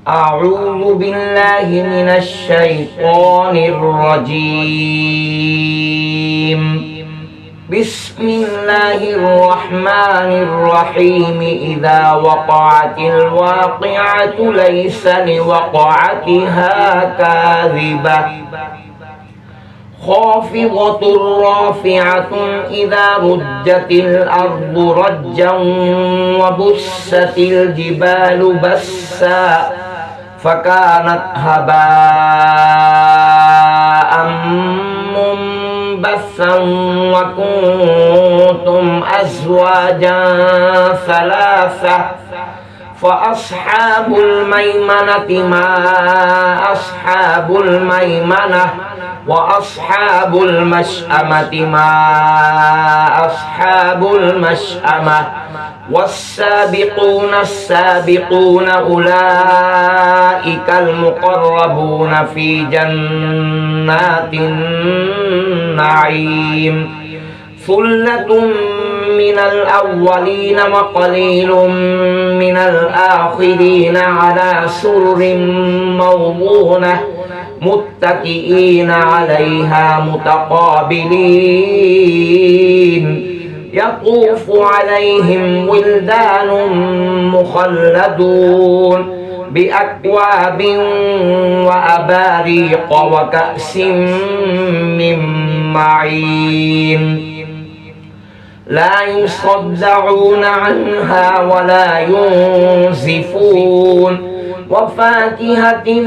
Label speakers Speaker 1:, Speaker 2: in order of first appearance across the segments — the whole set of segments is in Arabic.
Speaker 1: أعوذ بالله من الشيطان الرجيم. بسم الله الرحمن الرحيم. إذا وقعت الواقعة ليس لوقعتها كاذبة خافضة رافعة إذا رجت الأرض رجا وبست الجبال بسا فكانت هباء منبثا وكنتم أزواجا ثلاثة فأصحاب الميمنة ما أصحاب الميمنة وأصحاب المشأمة ما أصحاب المشأمة والسابقون السابقون أولئك المقربون في جنات النعيم. ثلة من الأولين وقليل من الآخرين على سرر موضونة متكئين عليها متقابلين يطوف عليهم ولدان مخلدون بأكواب وأباريق وكأس من معين لا يصدعون عنها ولا ينزفون وفاكهة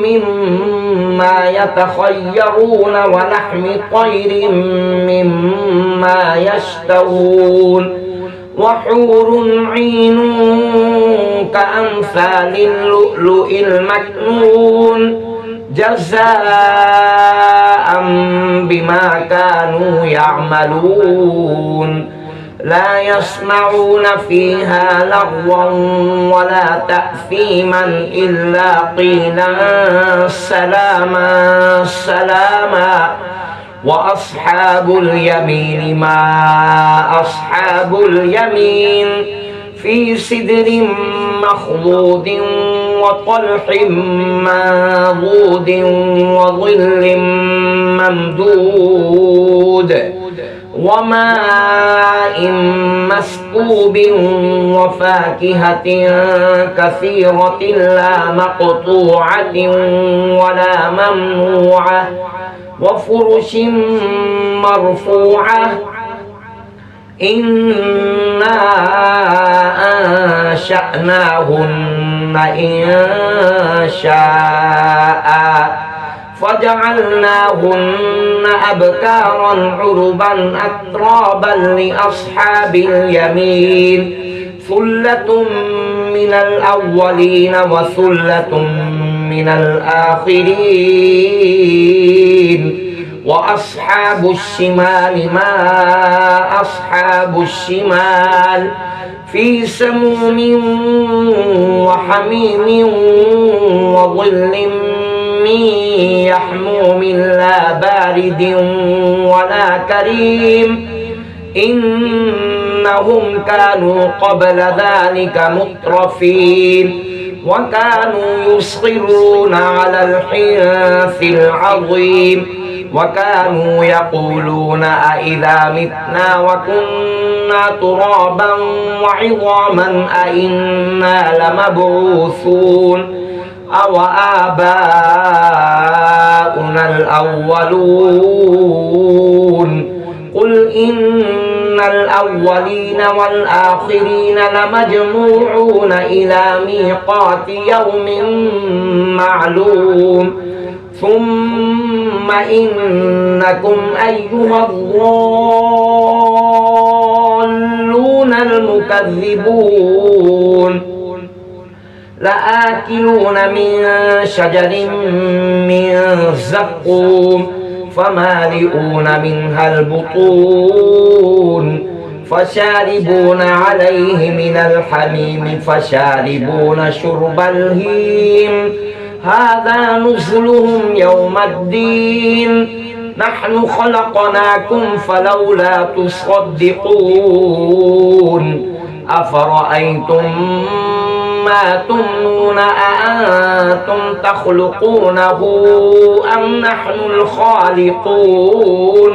Speaker 1: مما يتخيرون ولحم طير مما يشتهون وحور عين كأمثال اللؤلؤ المكنون جزاء بما كانوا يعملون لا يسمعون فيها لغوا ولا تأثيما إلا قيلا سلاما سلاما. وأصحاب اليمين ما أصحاب اليمين في سدر مخضود وطلح منضود وظل ممدود وماء مسكوب وفاكهة كثيرة لا مقطوعة ولا ممنوعة وفرش مرفوعة إنا أنشأناهن إنشاء فجعلناهن أبكارا عربا أترابا لأصحاب اليمين ثلة من الأولين وثلة من الآخرين. وأصحاب الشمال ما أصحاب الشمال في سموم وحميم وظل من يحموم لا بارد ولا كريم إنهم كانوا قبل ذلك مترفين وكانوا يصرون على الحنث العظيم وكانوا يقولون أئذا متنا وكنا ترابا وعظاما أئنا لمبعوثون أو آباؤنا الأولون قل إن الأولين والآخرين لمجموعون إلى ميقات يوم معلوم ثم إنكم أيها الضالون المكذبون لآكلون من شجر من زقوم فمالئون منها البطون فشاربون عليه من الحميم فشاربون شرب الهيم هذا نزلهم يوم الدين نحن خلقناكم فلولا تصدقون أفرأيتم ما تمنون أأنتم تخلقونه أم نحن الخالقون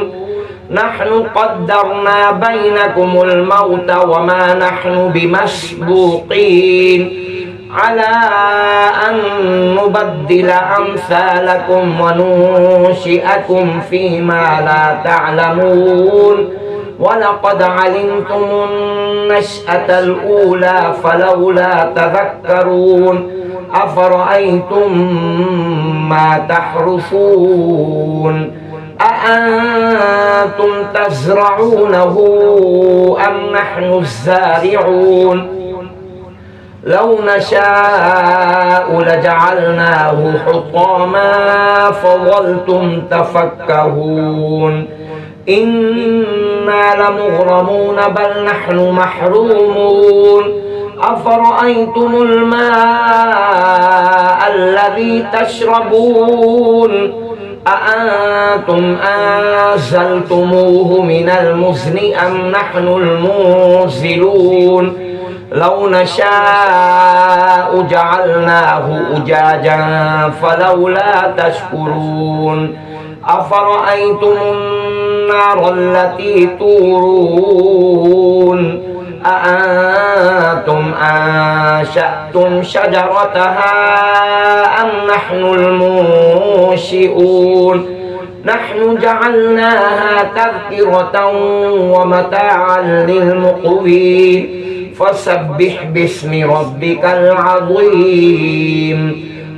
Speaker 1: نحن قدرنا بينكم الموت وما نحن بمسبوقين على أن نبدل أمثالكم وننشئكم فيما لا تعلمون ولقد علمتم النشأة الأولى فلولا تذكرون أفرأيتم ما تحرثون أأنتم تزرعونه أم نحن الزارعون لو نشاء لجعلناه حطاما فظلتم تفكهون إنا لمغرمون بل نحن محرومون أفرأيتم الماء الذي تشربون أأنتم أنزلتموه من المزن أم نحن المنزلون لو نشاء جعلناه أجاجا فلولا تشكرون أفرأيتم النار التي تورون أأنتم أنشأتم شجرتها أم نحن المنشئون نحن جعلناها تذكرة ومتاعا للمقوين فسبح باسم ربك العظيم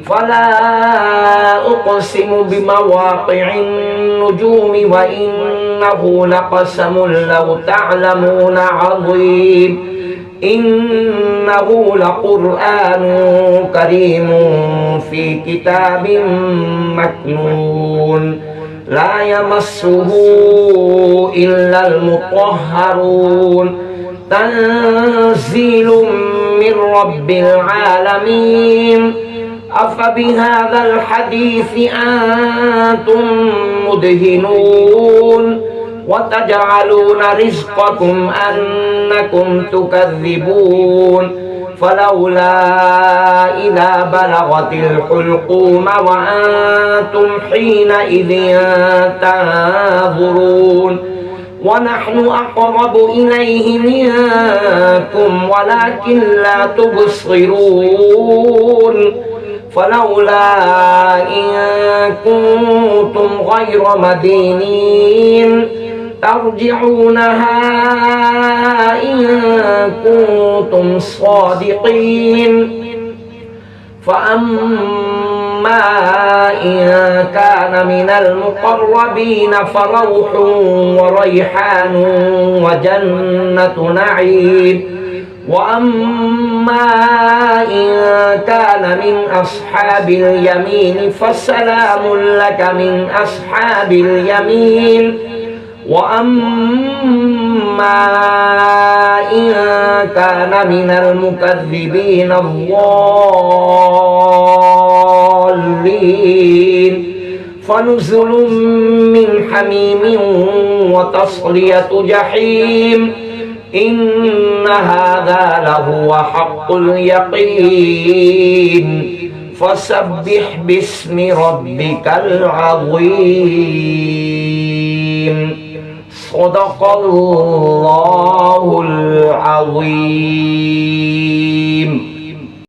Speaker 1: فلا أقسم بمواقع النجوم وإنه لقسم لو تعلمون عظيم إنه لقرآن كريم في كتاب مكنون لا يمسه إلا المطهرون تنزيل من رب العالمين أفبهذا الحديث أنتم مدهنون وتجعلون رزقكم أنكم تكذبون فلولا إذا بلغت الحلقوم وأنتم حينئذ تنظرون ونحن أقرب إليه منكم ولكن لا تبصرون فلولا إن كنتم غير مدينين ترجعونها إن كنتم صادقين فأما إن كان من المقربين فروح وريحان وجنة نعيم وأما إن كان من أصحاب اليمين فسلام لك من أصحاب اليمين وأما إن كان من المكذبين الضالين فنزل من حميم وتصلية جحيم إن هذا لهو حق اليقين فسبح باسم ربك العظيم صدق الله العظيم.